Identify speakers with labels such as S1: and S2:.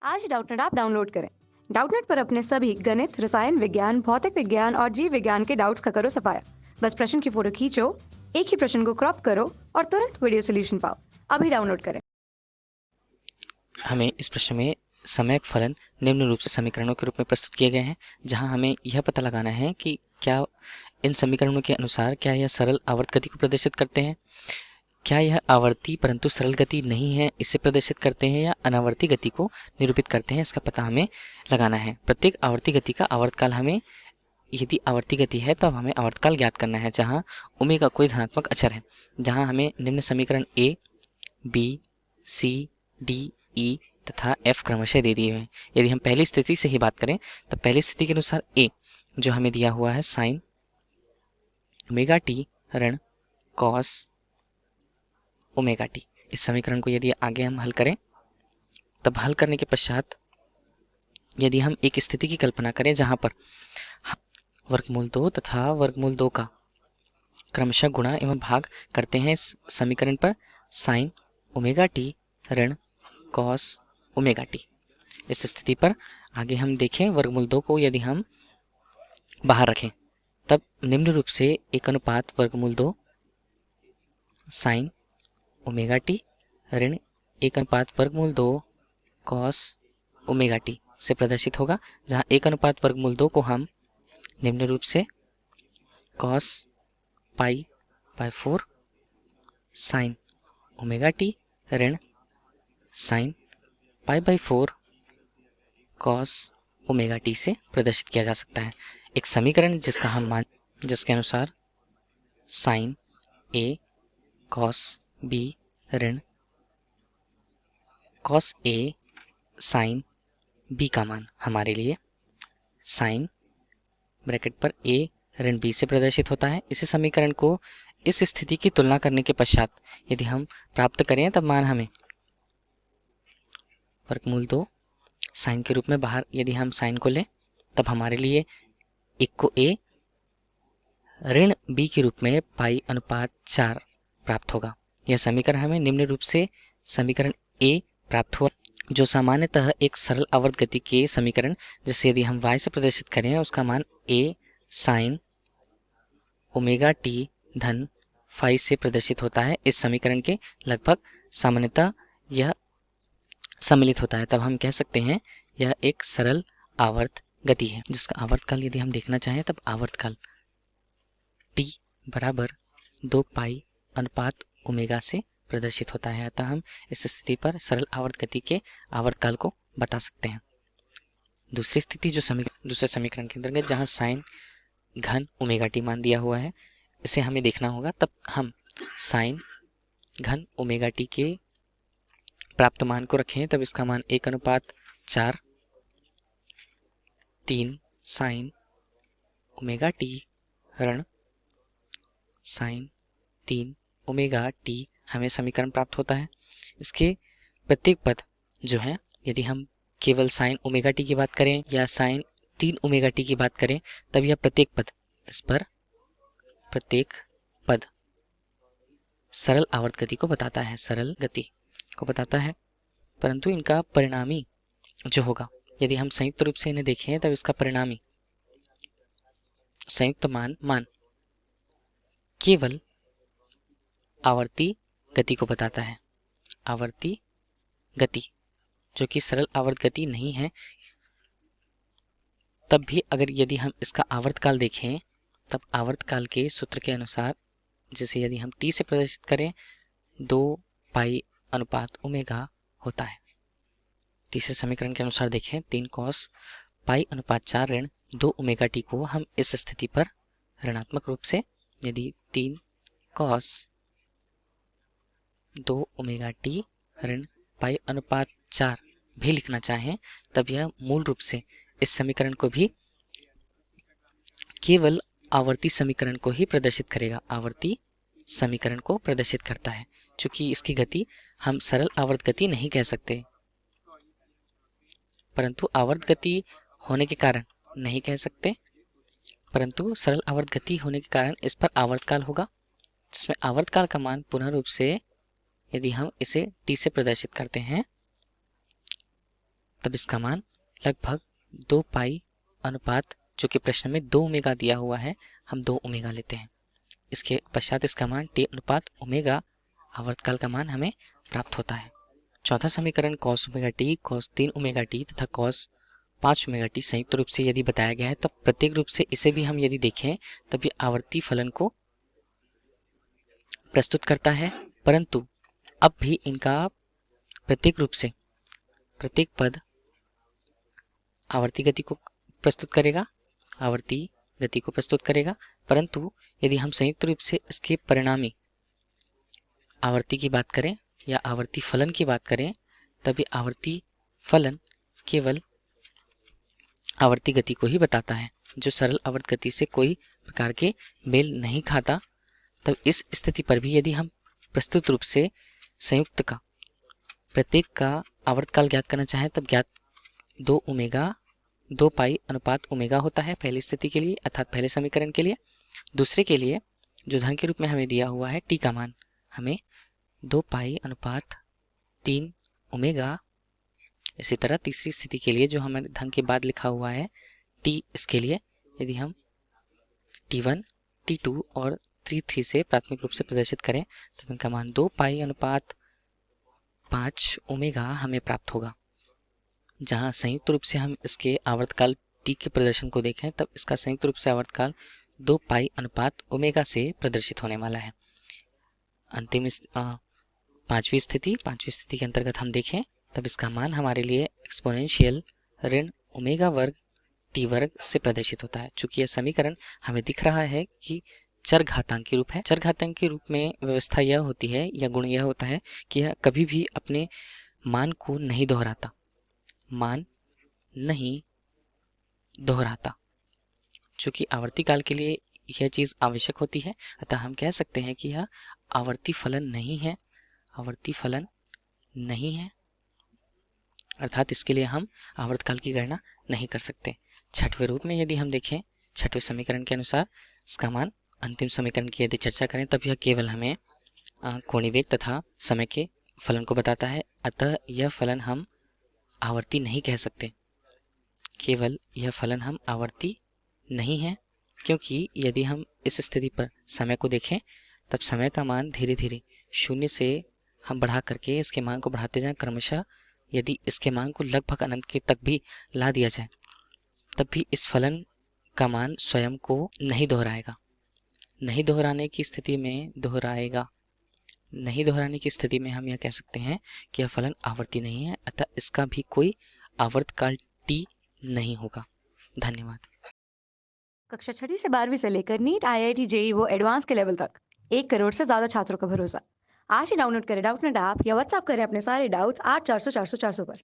S1: आज Doubtnut app download करें। Doubtnut पर अपने सभी गणित, रसायन विज्ञान, भौतिक विज्ञान और जीव विज्ञान के डाउट्स का करो सफाया। बस प्रश्न की फोटो खींचो, एक ही प्रश्न को क्रॉप करो और तुरंत वीडियो सोल्यूशन पाओ। अभी डाउनलोड करें।
S2: हमें इस प्रश्न में समयक फलन निम्न रूप से समीकरणों के रूप में प्रस्तुत किए गए हैं, जहां हमें यह पता लगाना है कि क्या इन समीकरणों के अनुसार क्या यह सरल आवर्त गति को प्रदर्शित करते हैं, क्या यह आवर्ती परंतु सरल गति नहीं है इसे प्रदर्शित करते हैं, या अनावर्ती गति को निरूपित करते हैं। इसका पता हमें लगाना है। प्रत्येक आवर्ती गति का आवर्तकाल हमें, यदि आवर्ती गति है तब हमें आवर्तकाल ज्ञात करना है, जहाँ ओमेगा कोई धनात्मक अचर है। जहाँ हमें निम्न समीकरण ए, बी, सी, डी, ई तथा एफ क्रमशः दे दिए हुए हैं। यदि हम पहली स्थिति से ही बात करें तब पहली स्थिति के अनुसार ए जो हमें दिया हुआ है साइन ओमेगा टी ऋण कॉस ओमेगा टी, इस समीकरण को यदि आगे हम हल करें तब हल करने के पश्चात यदि हम एक स्थिति की कल्पना करें जहां पर वर्गमूल 2 तथा वर्गमूल 2 का क्रमशः गुणा एवं भाग करते हैं इस समीकरण पर साइन ओमेगा टी ऋण कॉस ओमेगा टी, इस स्थिति पर आगे हम देखें वर्गमूल 2 को यदि हम बाहर रखें तब निम्न रूप से एक अनुपात वर्गमूल 2 साइन ओमेगा टी ऋण एक अनुपात वर्गमूल 2 कॉस ओमेगा टी से प्रदर्शित होगा, जहां एक अनुपात वर्गमूल 2 को हम निम्न रूप से cos pi by 4 sine omega T ऋण sine pi by 4 cos omega T से प्रदर्शित किया जा सकता है। एक समीकरण जिसका हम मान जिसके अनुसार साइन ए कॉस बी ऋण कॉस ए साइन बी का मान हमारे लिए साइन ब्रैकेट पर ए ऋण बी से प्रदर्शित होता है। इसी समीकरण को इस स्थिति की तुलना करने के पश्चात यदि हम प्राप्त करें तब मान हमें वर्गमूल 2 साइन के रूप में बाहर यदि हम साइन को लें तब हमारे लिए एक को ए ऋण बी के रूप में पाई अनुपात 4 प्राप्त होगा। यह समीकरण हमें निम्न रूप से समीकरण ए प्राप्त हुआ, जो सामान्यतः एक सरल आवर्त गति के समीकरण जिसे यदि हम y से प्रदर्शित करें उसका मान a साइन ओमेगा टी धन फाई से प्रदर्शित होता है। इस समीकरण के लगभग सामान्यतः यह सम्मिलित होता है, तब हम कह सकते हैं यह एक सरल आवर्त गति है, जिसका आवर्तकाल यदि हम देखना चाहें तब आवर्तकाल t बराबर 2 पाई अनुपात ओमेगा से प्रदर्शित होता है। अतः हम इस स्थिति पर सरल आवर्त गति के आवर्तकाल को बता सकते हैं। दूसरी स्थिति जो दूसरे समीकरण के अंतर्गत जहां साइन घन ओमेगा टी मान दिया हुआ है, इसे हमें देखना होगा। तब हम साइन घन ओमेगा टी के प्राप्त मान को रखें तब इसका मान 1:4 3 साइन ओमेगा टी ऋण साइन 3 ओमेगा टी हमें समीकरण प्राप्त होता है। इसके प्रत्येक पद जो है, यदि हम केवल साइन ओमेगा टी की बात करें या साइन 3 ओमेगा टी की बात करें तब यह प्रत्येक पद इस पर प्रत्येक पद सरल आवर्त गति को बताता है, सरल गति को बताता है। परंतु इनका परिणामी जो होगा, यदि हम संयुक्त रूप से इन्हें देखें तब इसका परिणामी संयुक्त मान केवल आवर्ती गति को बताता है। आवर्ती गति जो कि सरल आवर्त गति नहीं है। तब भी अगर यदि हम इसका आवर्तकाल देखें तब आवर्तकाल के सूत्र के अनुसार, जिसे यदि हम t से प्रदर्शित करें 2 पाई अनुपात ओमेगा होता है। तीसरे समीकरण के अनुसार देखें 3 कॉस पाई अनुपात 4 ऋण 2 ओमेगा टी को हम इस स्थिति पर ऋणात्मक रूप से यदि 3 कॉस 2 ओमेगा टी ऋण पाई अनुपात 4 भी लिखना चाहें तब यह मूल रूप से इस समीकरण को भी केवल आवर्ती समीकरण को ही प्रदर्शित करेगा, आवर्ती समीकरण को प्रदर्शित करता है। चूंकि इसकी गति हम सरल आवर्त गति नहीं कह सकते, परंतु आवर्त गति होने के कारण नहीं कह सकते, परंतु सरल आवर्त गति होने के कारण इस पर आवर्तकाल होगा, जिसमें आवर्तकाल का मान पुनः रूप से यदि हम इसे t से प्रदर्शित करते हैं तब इसका मान लगभग 2 पाई अनुपात, जो कि प्रश्न में 2 ओमेगा दिया हुआ है, हम 2 ओमेगा लेते हैं। इसके पश्चात इसका मान टी अनुपात ओमेगा आवर्तकाल का मान हमें प्राप्त होता है। चौथा समीकरण cos omega T, cos 3 omega T तथा cos 5 ओमेगा टी संयुक्त रूप से यदि बताया गया है, तब प्रत्येक रूप से इसे भी हम यदि देखें तब ये आवर्ती फलन को प्रस्तुत करता है, परंतु अब भी इनका प्रत्येक रूप से प्रत्येक पद आवर्ती गति को प्रस्तुत करेगा, आवर्ती गति को प्रस्तुत करेगा, परंतु यदि हम संयुक्त रूप से इसके परिणामी आवर्ती की बात करें या आवर्ती फलन की बात करें, तभी आवर्ती फलन केवल आवर्ती गति को ही बताता है, जो सरल आवर्त गति से कोई प्रकार के मेल नहीं खाता। तब इस स्थिति पर भी यदि हम प्रस्तुत रूप से संयुक्त का प्रत्येक का आवर्तकाल ज्ञात करना चाहें, तब ज्ञात 2 पाई अनुपात ओमेगा होता है पहली स्थिति के लिए, अर्थात पहले समीकरण के लिए। दूसरे के लिए जो धन के रूप में हमें दिया हुआ है टी का मान हमें 2 पाई अनुपात 3 ओमेगा। इसी तरह तीसरी स्थिति के लिए जो हमारे धन के बाद लिखा हुआ है टी, इसके लिए यदि हम T1, T2 और T3 से प्राथमिक रूप से प्रदर्शित करें, तब इनका मान 2 पाई अनुपात 5 ओमेगा हमें प्राप्त होगा। जहां संयुक्त रूप से हम इसके आवर्तकाल टी के प्रदर्शन को देखें, तब इसका संयुक्त रूप से आवर्तकाल 2 पाई अनुपात ओमेगा से प्रदर्शित होने वाला है। अंतिम पांचवी स्थिति के अंतर्गत हम देखें, तब इसका मान हमारे लिए एक्सपोनेंशियल ऋण ओमेगा वर्ग टी वर्ग से प्रदर्शित होता है। चूंकि यह समीकरण हमें दिख रहा है कि चर घातांकी रूप है। चर घातांकी रूप में व्यवस्था यह होती है या गुण यह होता है कि यह कभी भी अपने मान को नहीं दोहराता, मान नहीं दोहराता। चूंकि आवर्ती काल के लिए यह चीज आवश्यक होती है, अतः हम कह सकते हैं कि यह आवर्ती फलन नहीं है, आवर्ती फलन नहीं है, अर्थात इसके लिए हम आवर्तकाल की गणना नहीं कर सकते। छठवें रूप में यदि हम देखें, छठवें समीकरण के अनुसार इसका मान अंतिम समीकरण की यदि चर्चा करें, तब यह केवल हमें कोणीय वेग तथा समय के फलन को बताता है, अतः यह फलन हम आवर्ती नहीं कह सकते। केवल यह फलन हम आवर्ती नहीं है, क्योंकि यदि हम इस स्थिति पर समय को देखें, तब समय का मान धीरे धीरे शून्य से हम बढ़ा करके इसके मान को बढ़ाते जाएं क्रमशः। यदि इसके मान को लगभग अनंत के तक भी ला दिया जाए, तब भी इस फलन का मान स्वयं को नहीं दोहराएगा। नहीं दोहराने की स्थिति में हम यह कह सकते हैं कि यह फलन आवर्ती नहीं है, अतः इसका भी कोई आवर्तकाल टी नहीं होगा। धन्यवाद।
S1: कक्षा 6वीं से 12वीं से लेकर नीट, IIT, JEE वो एडवांस के लेवल तक 1 करोड़ से ज्यादा छात्रों का भरोसा। आज ही डाउनलोड करें डाउटनेट ऐप या व्हाट्सएप करें अपने सारे डाउट्स 8400 400 400 पर।